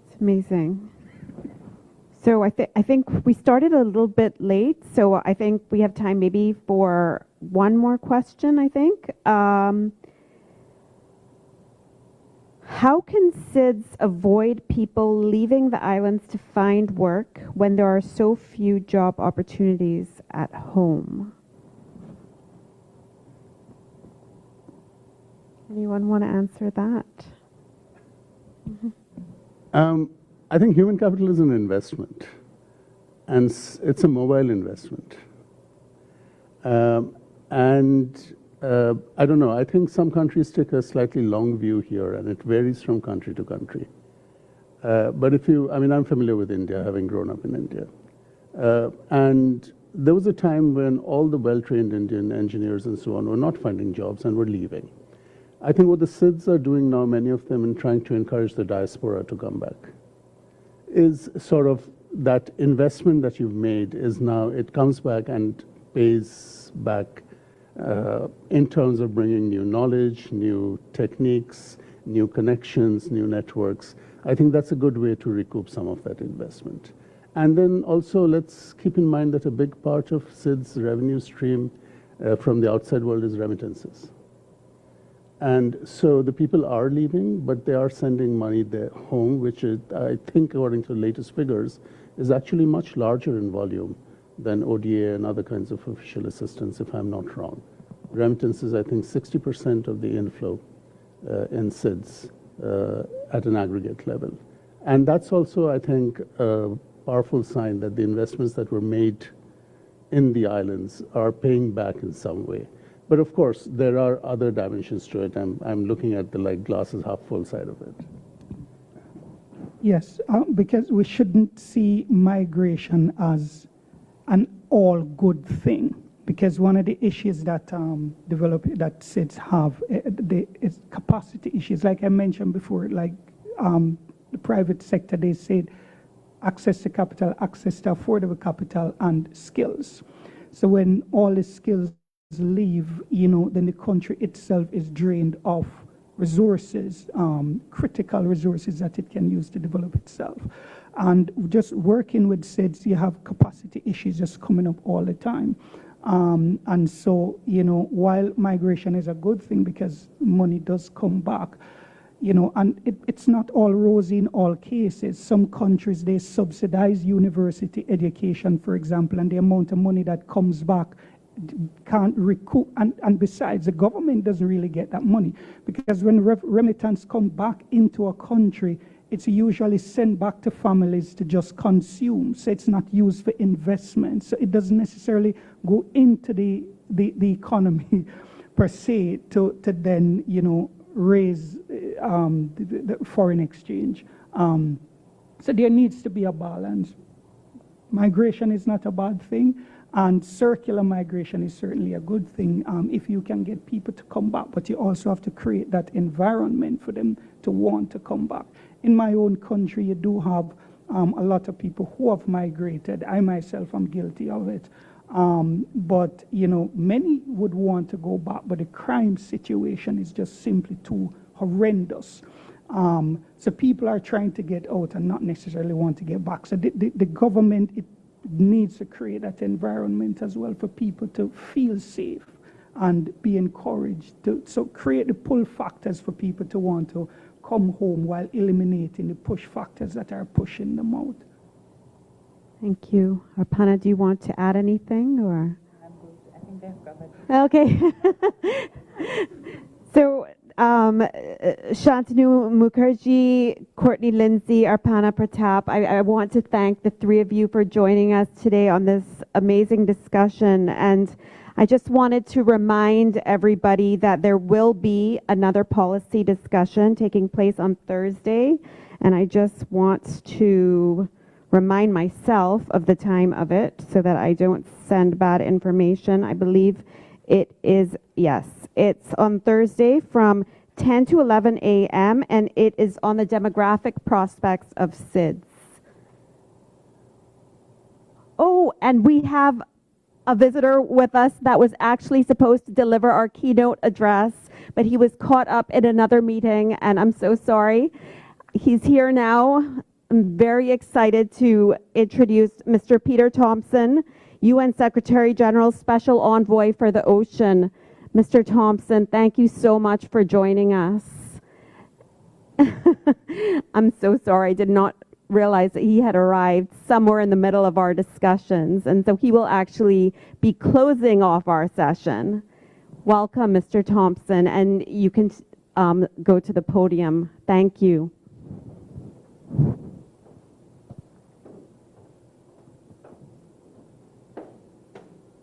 It's amazing. So I think we started a little bit late, so I think we have time maybe for one more question, I think. How can SIDS avoid people leaving the islands to find work when there are so few job opportunities at home? Anyone want to answer that? I think human capital is an investment, and it's a mobile investment. I don't know, I think some countries take a slightly long view here, and it varies from country to country. But I'm familiar with India, having grown up in India. And there was a time when all the well-trained Indian engineers and so on were not finding jobs and were leaving. I think what the SIDS are doing now, many of them, in trying to encourage the diaspora to come back, is sort of that investment that you've made is now, it comes back and pays back in terms of bringing new knowledge, new techniques, new connections, new networks. I think that's a good way to recoup some of that investment. And then also, let's keep in mind that a big part of SIDS' revenue stream from the outside world is remittances. And so the people are leaving, but they are sending money there home, which is, I think, according to the latest figures, is actually much larger in volume than ODA and other kinds of official assistance, if I'm not wrong. Remittances, I think 60% of the inflow in SIDS at an aggregate level. And that's also, I think, a powerful sign that the investments that were made in the islands are paying back in some way. But of course, there are other dimensions to it. I'm looking at the glasses half full side of it. Yes, because we shouldn't see migration as an all good thing. Because one of the issues that that SIDS have is capacity issues. Like I mentioned before, the private sector, they said access to capital, access to affordable capital, and skills. So when all the skills leave, then the country itself is drained of resources, critical resources that it can use to develop itself. And just working with SIDS, you have capacity issues just coming up all the time. And so, while migration is a good thing because money does come back, and it's not all rosy in all cases. Some countries, they subsidize university education, for example, and the amount of money that comes back can't recoup. And besides, the government doesn't really get that money because when remittance come back into a country, it's usually sent back to families to just consume. So it's not used for investment. So it doesn't necessarily go into the economy per se to then, raise the foreign exchange. So there needs to be a balance. Migration is not a bad thing, and circular migration is certainly a good thing if you can get people to come back, but you also have to create that environment for them to want to come back. In my own country, you do have a lot of people who have migrated. I myself am guilty of it. But, many would want to go back, but the crime situation is just simply too horrendous. So people are trying to get out and not necessarily want to get back. So the government, it needs to create that environment as well for people to feel safe and be encouraged so create the pull factors for people to want to come home while eliminating the push factors that are pushing them out. Thank you. Arpana, do you want to add anything, or? I'm good. I think they've covered. Okay. So, Shantanu Mukherjee, Courtney Lindsay, Arpana Pratap, I want to thank the three of you for joining us today on this amazing discussion. And I just wanted to remind everybody that there will be another policy discussion taking place on Thursday. And I just want to remind myself of the time of it so that I don't send bad information. I believe it is, yes, it's on Thursday from 10 to 11 a.m. and it is on the demographic prospects of SIDS. Oh, and we have a visitor with us that was actually supposed to deliver our keynote address, but he was caught up in another meeting, and I'm so sorry. He's here now. I'm very excited to introduce Mr. Peter Thompson, UN Secretary General Special Envoy for the Ocean. Mr. Thompson, thank you so much for joining us. I'm so sorry, I did not realize that he had arrived somewhere in the middle of our discussions, and so he will actually be closing off our session. Welcome, Mr. Thompson, and you can go to the podium. Thank you.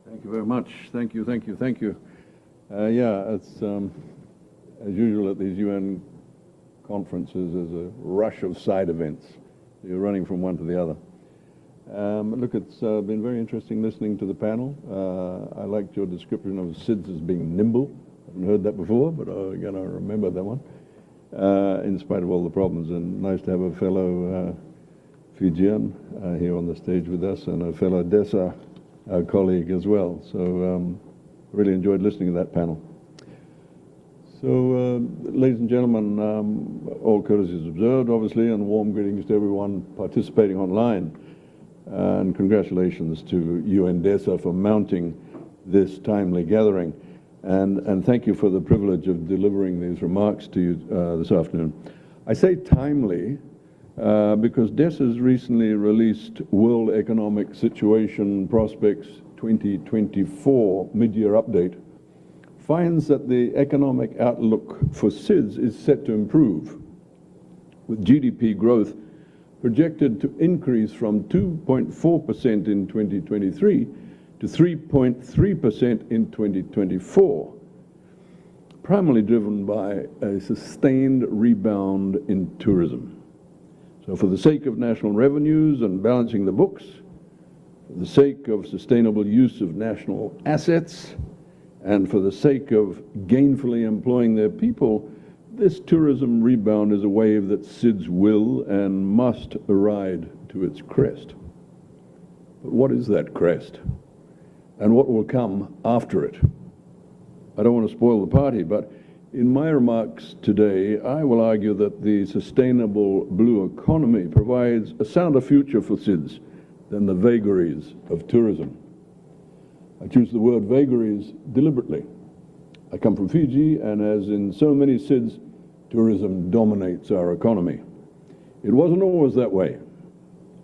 Thank you very much. Thank you, thank you, thank you. Yeah, it's as usual at these UN conferences, there's a rush of side events. You're running from one to the other. Look, it's been very interesting listening to the panel. I liked your description of SIDS as being nimble. I haven't heard that before, but again, I remember that one, in spite of all the problems. And nice to have a fellow Fijian here on the stage with us, and a fellow DESA colleague as well. So really enjoyed listening to that panel. So, ladies and gentlemen, all courtesies observed, obviously, and warm greetings to everyone participating online. And congratulations to UN DESA for mounting this timely gathering. And thank you for the privilege of delivering these remarks to you this afternoon. I say timely because DESA's recently released World Economic Situation Prospects 2024 mid-year update finds that the economic outlook for SIDS is set to improve, with GDP growth projected to increase from 2.4% in 2023 to 3.3% in 2024, primarily driven by a sustained rebound in tourism. So for the sake of national revenues and balancing the books, for the sake of sustainable use of national assets, and for the sake of gainfully employing their people, this tourism rebound is a wave that SIDS will and must ride to its crest. But what is that crest? And what will come after it? I don't want to spoil the party, but in my remarks today, I will argue that the sustainable blue economy provides a sounder future for SIDS than the vagaries of tourism. I choose the word vagaries deliberately. I come from Fiji, and as in so many SIDS, tourism dominates our economy. It wasn't always that way.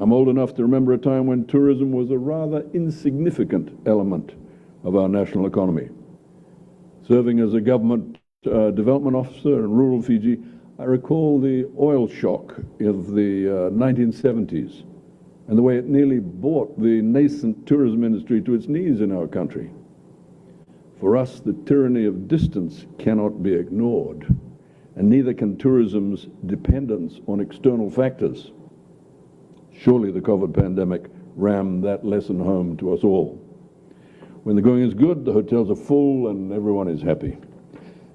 I'm old enough to remember a time when tourism was a rather insignificant element of our national economy. Serving as a government development officer in rural Fiji, I recall the oil shock of the 1970s and the way it nearly brought the nascent tourism industry to its knees in our country. For us, the tyranny of distance cannot be ignored, and neither can tourism's dependence on external factors. Surely the COVID pandemic rammed that lesson home to us all. When the going is good, the hotels are full and everyone is happy.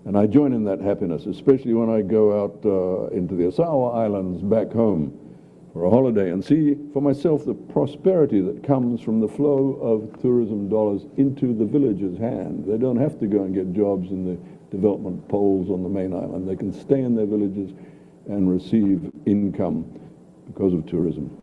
And I join in that happiness, especially when I go out into the Asawa Islands back home for a holiday and see for myself the prosperity that comes from the flow of tourism dollars into the villagers' hand. They don't have to go and get jobs in the development poles on the main island. They can stay in their villages and receive income because of tourism.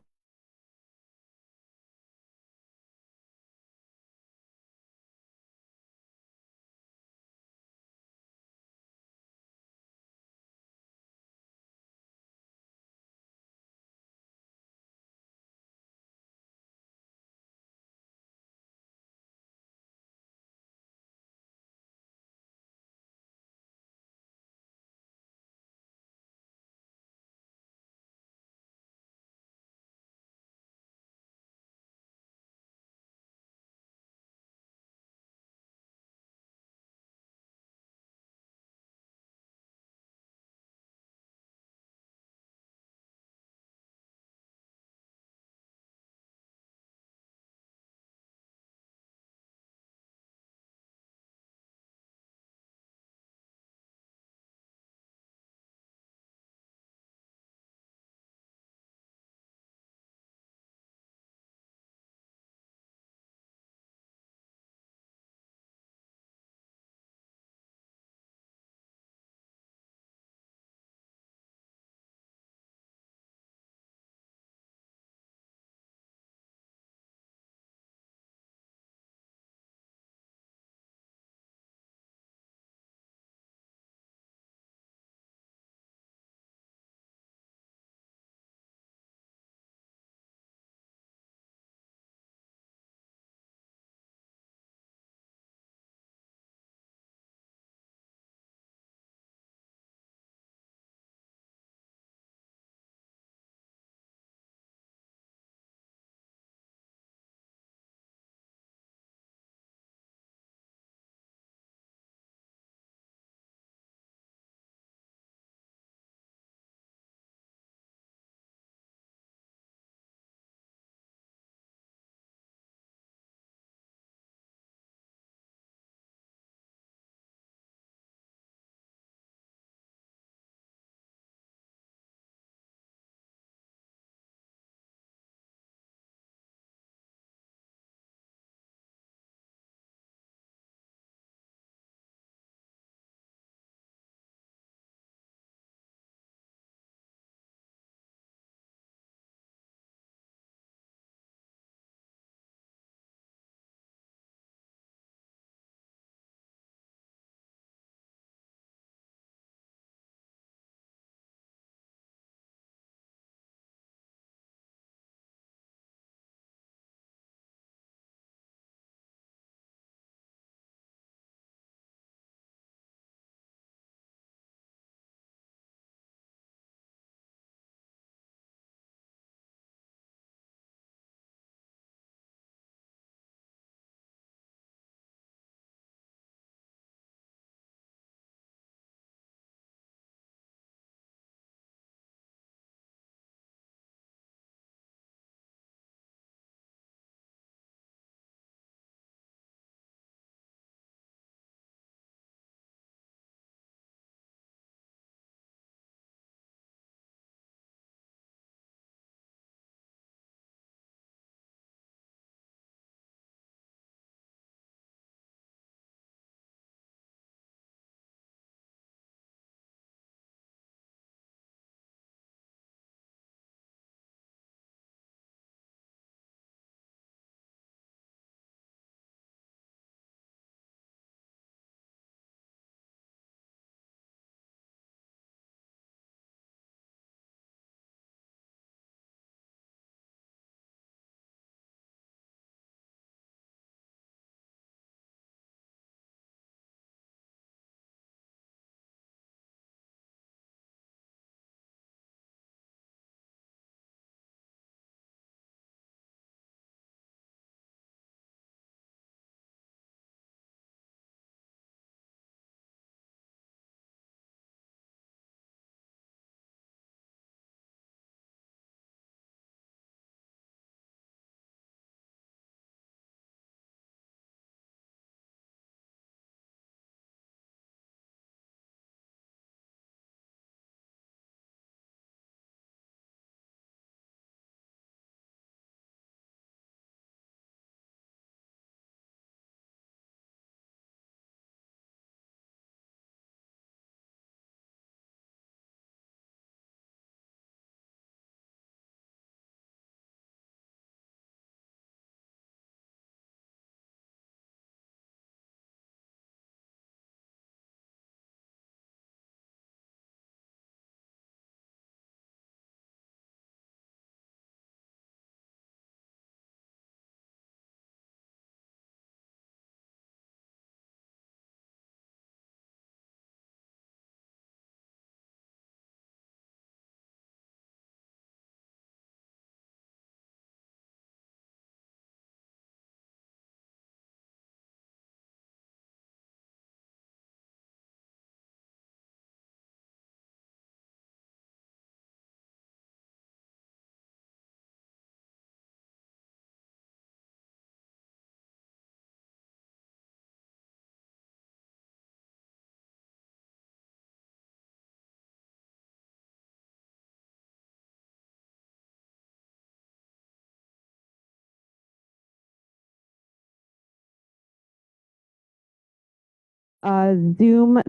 Zoom,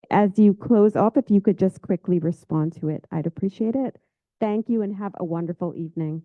as you close off, if you could just quickly respond to it, I'd appreciate it. Thank you and have a wonderful evening.